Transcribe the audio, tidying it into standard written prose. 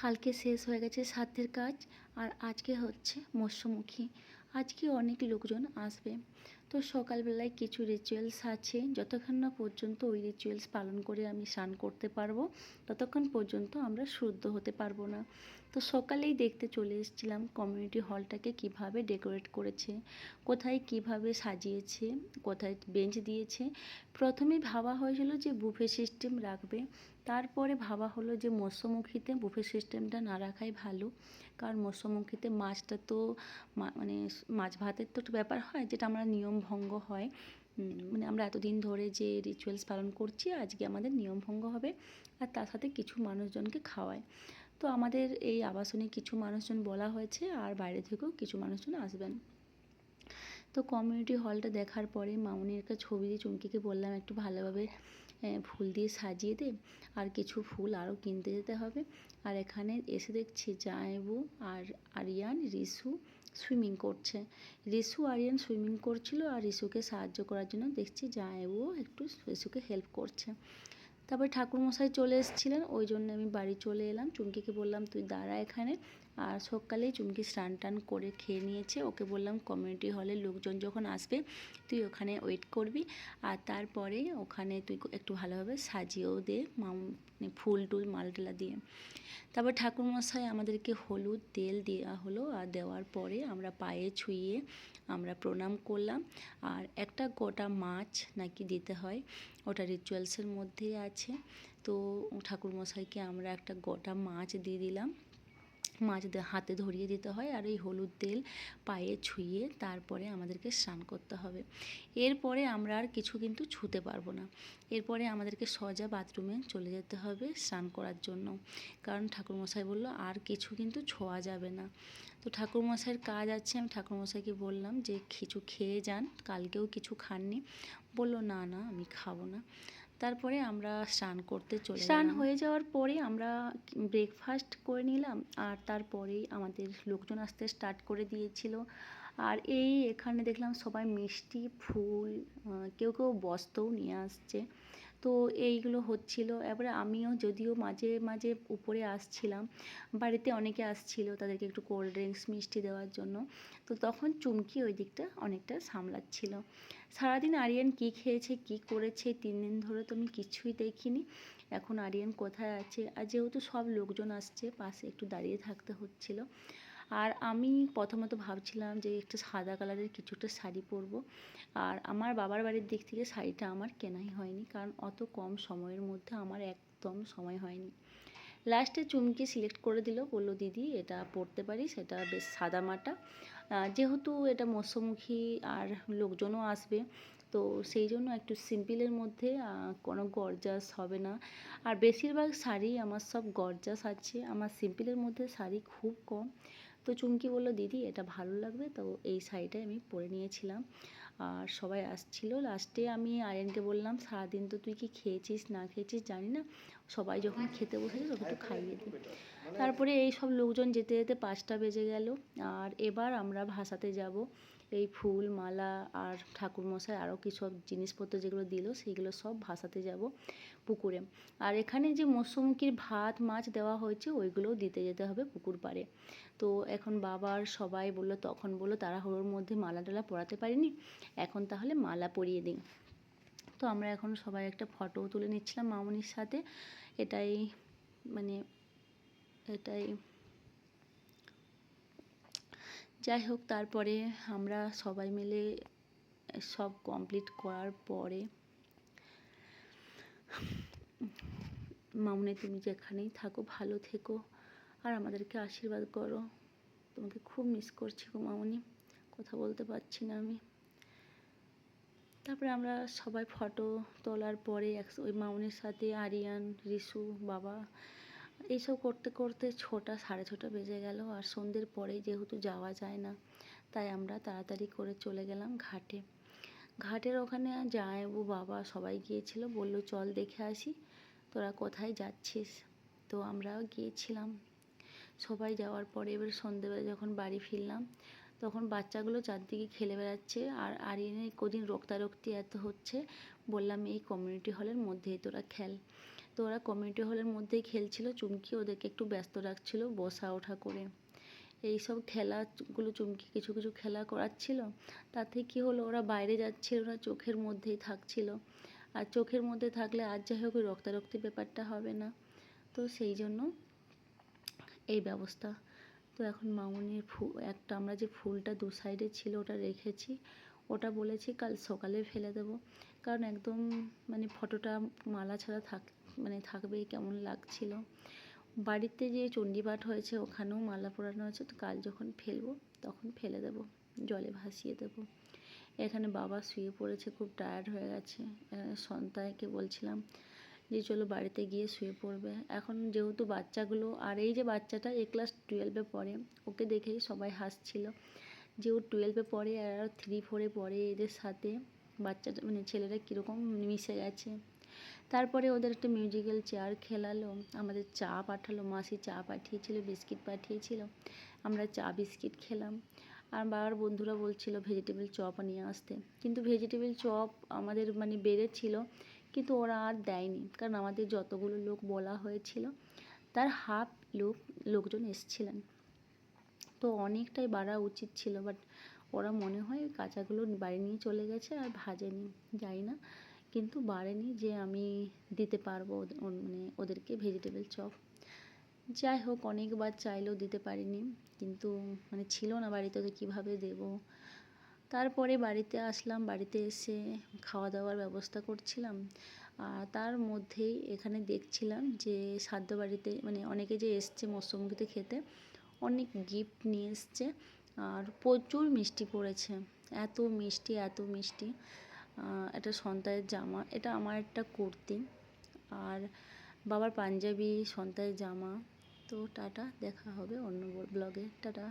কালকে শেষ হয়ে গেছে সাধ্যের কাজ, আর আজকে হচ্ছে মৎস্যমুখী। আজকে অনেক লোকজন আসবে, তো সকালবেলায় কিছু রিচুয়ালস আছে। যতক্ষণ না পর্যন্ত ওই রিচুয়ালস পালন করে আমি স্নান করতে পারবো, ততক্ষণ পর্যন্ত আমরা শুদ্ধ হতে পারবো না। তো সকালেই দেখতে চলে এসেছিলাম কমিউনিটি হলটাকে কিভাবে ডেকোরেট করেছে, কোথায় কিভাবে সাজিয়েছে, কোথায় বেঞ্চ দিয়েছে। প্রথমে ভাবা হয়েছিল যে বুফে সিস্টেম রাখবে, তারপরে ভাবা হলো যে মৎস্যমুখীতে বুফে সিস্টেমটা না রাখাই ভালো। কারণ মৎস্যমুখীতে মাছটা তো মানে মাছ ভাতের তো একটা ব্যাপার হয়, যেটা আমরা নিয়ম ভঙ্গ হয়। মানে আমরা এতদিন ধরে যে রিচুয়ালস পালন করছি, আজকে আমাদের নিয়ম ভঙ্গ হবে। আর তার সাথে কিছু মানুষজনকে খাওয়ায়। তো আমাদের এই আবাসনে কিছু মানুষজন বলা হয়েছে, আর বাইরে থেকেও কিছু মানুষজন আসবেন। তো কমিউনিটি হলটা দেখার পরে মামুনির একটা ছবি দিয়ে চুমকিকে বললাম একটু ভালোভাবে ফুল দিয়ে সাজিয়ে দে, আর কিছু ফুল আরও কিনতে যেতে হবে। আর এখানে এসে দেখছি জামাইবু আর আরিয়ান রিসু সুইমিং করছে। রিসু আরিয়ান সুইমিং করছিল, আর রিসুকে সাহায্য করার জন্য দেখছি জামাইবুও একটু রিসুকে হেল্প করছে। তারপরে ঠাকুরমশাই চলে এসেছিলেন, ওই জন্য আমি বাড়ি চলে এলাম। চুমকিকে বললাম তুই দাঁড়া এখানে। আর সকালেই চুমকি স্নান টান করে খেয়ে নিয়েছে। ওকে বললাম কমিউনিটি হলের লোকজন যখন আসবে তুই ওখানে ওয়েট করবি, আর তারপরে ওখানে তুই একটু ভালোভাবে সাজিয়েও দে, মানে ফুল টুল মালটালা দিয়ে। তারপর ঠাকুরমশাই আমাদেরকে হলুদ তেল দেওয়া হলো, আর দেওয়ার পরে আমরা পায়ে ছুঁয়ে আমরা প্রণাম করলাম। আর একটা গোটা মাছ নাকি দিতে হয়, ওটা রিচুয়ালসের মধ্যেই আছে। তো ঠাকুরমশাইকে আমরা একটা গোটা মাছ দিয়ে দিলাম। মাছ হাতে ধরিয়ে দিতে হয়, আর এই হলুদ তেল পায়ে ছুঁয়ে তারপরে আমাদেরকে স্নান করতে হবে। এরপরে আমরা আর কিছু কিন্তু ছুঁতে পারবো না। এরপরে আমাদেরকে সোজা বাথরুমে চলে যেতে হবে স্নান করার জন্য, কারণ ঠাকুরমশাই বলল আর কিছু কিন্তু ছোঁয়া যাবে না। তো ঠাকুরমশাইয়ের কাজ আছে। আমি ঠাকুরমশাইকে বললাম যে কিছু খেয়ে যান, কালকেও কিছু খাননি। বলল না না আমি খাবো না। তারপরে আমরা স্নান করতে চলে স্নান হয়ে যাওয়ার পরে আমরা ব্রেকফাস্ট করে নিলাম, আর তারপরেই আমাদের লোকজন আসতে স্টার্ট করে দিয়েছিল। আর এই এখানে দেখলাম সবাই মিষ্টি ফুল, কেউ কেউ বস্তাও নিয়ে আসছে। তো এইগুলো হচ্ছিল। এবারে আমিও যদিও মাঝে মাঝে উপরে আসছিলাম, বাড়িতে অনেকে আসছিল, তাদেরকে একটু কোল্ড ড্রিঙ্কস মিষ্টি দেওয়ার জন্য। তো তখন চুমকি ওই দিকটা অনেকটা সামলাচ্ছিল। সারাদিন আরিয়ান কী খেয়েছে কী করেছে 3 দিন ধরে তো আমি কিছুই দেখিনি। এখন আরিয়ান কোথায় আছে, আর যেহেতু সব লোকজন আসছে পাশে একটু দাঁড়িয়ে থাকতে হচ্ছিল। আর আমি প্রথমত ভাবছিলাম যে একটা সাদা কালারের কিছু একটা শাড়ি পরবো। আর আমার বাবার বাড়ির দিক থেকে শাড়িটা আমার কেনাই হয়নি, কারণ অত কম সময়ের মধ্যে আমার একদম সময় হয়নি। লাস্টে চুমকি সিলেক্ট করে দিল, বললো দিদি এটা পরতে পারিস, এটা বেশ সাদামাটা। যেহেতু এটা মৎস্যমুখী আর লোকজনও আসবে, তো সেই জন্য একটু সিম্পলের মধ্যে, কোনো গর্জাস হবে না। আর বেশিরভাগ শাড়ি আমার সব গর্জাস আছে, আমার সিম্পলের মধ্যে শাড়ি খুব কম। তো চুমকি বললো দিদি এটা ভালো লাগবে, তো এই শাড়িটাই আমি পরে নিয়েছিলাম। আর সবাই আসছিল। লাস্টে আমি আরিয়ানকে বললাম সারাদিন তো তুই কি খেয়েছিস না খেয়েছিস জানি না, সবাই যখন খেতে বসেছে তোকে একটু খাইয়ে দিই। তারপরে এই সব লোকজন যেতে যেতে 5টা বেজে গেল। আর এবার আমরা ভাসাতে যাব। এই ফুল মালা আর ঠাকুরমশাই আরও কী সব জিনিসপত্র যেগুলো দিল সেইগুলো সব ভাসাতে যাব পুকুরে। আর এখানে যে মৎস্যমুখীর ভাত মাছ দেওয়া হয়েছে ওইগুলোও দিতে যেতে হবে পুকুর পাড়ে। তো এখন বাবার সবাই বললো, তখন বললো তাড়াহুড়োর মধ্যে মালা টালা পরাতে পারিনি, এখন তাহলে মালা পরিয়ে দিই। তো আমরা এখন সবাই একটা ফটোও তুলে নিচ্ছিলাম মামুনির সাথে। এটাই মানে এটাই যাই হোক, তারপরে আমরা সবাই মিলে সব কমপ্লিট করার পরে মামুনি তুমি যেখানেই থাকো ভালো থেকো, আর আমাদেরকে আশীর্বাদ করো। তোমাকে খুব মিস করছি গো মামুনি, কথা বলতে পারছি না আমি। তারপরে আমরা সবাই ফটো তোলার পরে ওই মামুনির সাথে আরিয়ান রিসু বাবা এইসব করতে করতে 6টা 6:30 বেজে গেল। আর সন্ধ্যের পরেই যেহেতু যাওয়া যায় না, তাই আমরা তাড়াতাড়ি করে চলে গেলাম ঘাটে। ঘাটের ওখানে জামাইবাবু বাবা সবাই গিয়েছিল, বলল চল দেখে আসি তোরা কোথায় যাচ্ছিস। তো আমরাও গিয়েছিলাম। সবাই যাওয়ার পরে এবার সন্ধ্যেবেলা যখন বাড়ি ফিরলাম, তখন বাচ্চাগুলো চারদিকে খেলে বেড়াচ্ছে। আর আরিয়ানের কদিন রক্তারক্তি এত হচ্ছে, বললাম এই কমিউনিটি হলের মধ্যেই তোরা খেল। তো তো ওরা কমিউনিটি হলের মধ্যেই খেলছিল। চুমকি ওদেরকে একটু ব্যস্ত রাখছিল বসা ওঠা করে। এইসব খেলাগুলো চুমকি কিছু কিছু খেলা করাচ্ছিল। তাতে কী হলো, ওরা বাইরে যাচ্ছিল না, চোখের মধ্যেই থাকছিল। আর চোখের মধ্যে থাকলে আর যাই হোক রক্তারক্তি ব্যাপারটা হবে না। তো সেই জন্য এই ব্যবস্থা। তো এখন মামনির একটা আমরা যে ফুলটা দু সাইডে ছিল ওটা রেখেছি, ওটা বলেছি কাল সকালে ফেলে দেবো। কারণ একদম মানে ফটোটা মালা ছাড়া থাকবেই, কেমন লাগছিল। বাড়িতে যে চণ্ডীপাঠ হয়েছে ওখানেও মালা পরানো আছে, তো কাল যখন ফেলবো তখন ফেলে দেবো, জলে ভাসিয়ে দেবো। এখানে বাবা শুয়ে পড়েছে, খুব টায়ার্ড হয়ে গেছে। সন্তানকে বলছিলাম যে চলো বাড়িতে গিয়ে শুয়ে পড়বে। এখন যেহেতু বাচ্চাগুলো, আর এই যে বাচ্চাটা এ ক্লাস 12-এ পড়ে, ওকে দেখেই সবাই হাসছিল যে ও 12-এ পড়ে আর 3-4-এ পড়ে, এদের সাথে বাচ্চাটা মানে ছেলেরা কীরকম মিশে গেছে। তারপরে ওদের একটা মিউজিক্যাল চেয়ার খেলালো, আমাদের চা পাঠালো, মাসি চা পাঠিয়েছিল, বিস্কিট পাঠিয়েছিল, আমরা চা বিস্কিট খেলাম। আর বাবার বন্ধুরা বলছিল ভেজিটেবল চপ নিয়ে আসতে, কিন্তু ভেজিটেবল চপ আমাদের মানে বেড়েছিল, কিন্তু ওরা আর দেয়নি। কারণ আমাদের যতগুলো লোক বলা হয়েছিল তার হাফ লোকজন এসছিলেন, তো অনেকটাই বাড়া উচিত ছিল। বাট ওরা মনে হয় কাঁচাগুলো বাড়ি নিয়ে চলে গেছে আর ভাজেনি, জানি না, কিন্তু বাড়েনি যে আমি দিতে পারবো মানে ওদেরকে ভেজিটেবল চপ। যাই হোক, অনেকবার চাইলেও দিতে পারিনি, কিন্তু মানে ছিল না বাড়িতে, তো কীভাবে দেবো। তারপরে বাড়িতে আসলাম, বাড়িতে এসে খাওয়া দাওয়ার ব্যবস্থা করছিলাম। আর তার মধ্যেই এখানে দেখছিলাম যে শ্রাদ্ধ বাড়িতে মানে অনেকে যে এসছে মৎস্যমুখীতে খেতে, অনেক গিফট নিয়ে এসছে আর প্রচুর মিষ্টি পড়েছে। এত মিষ্টি এত মিষ্টি। এটা সন্তানের জামা, এটা আমার একটা কুর্তি, আর বাবার পাঞ্জাবি, সন্তানের জামা। তো টাটা, দেখা হবে অন্য ব্লগে, টাটা।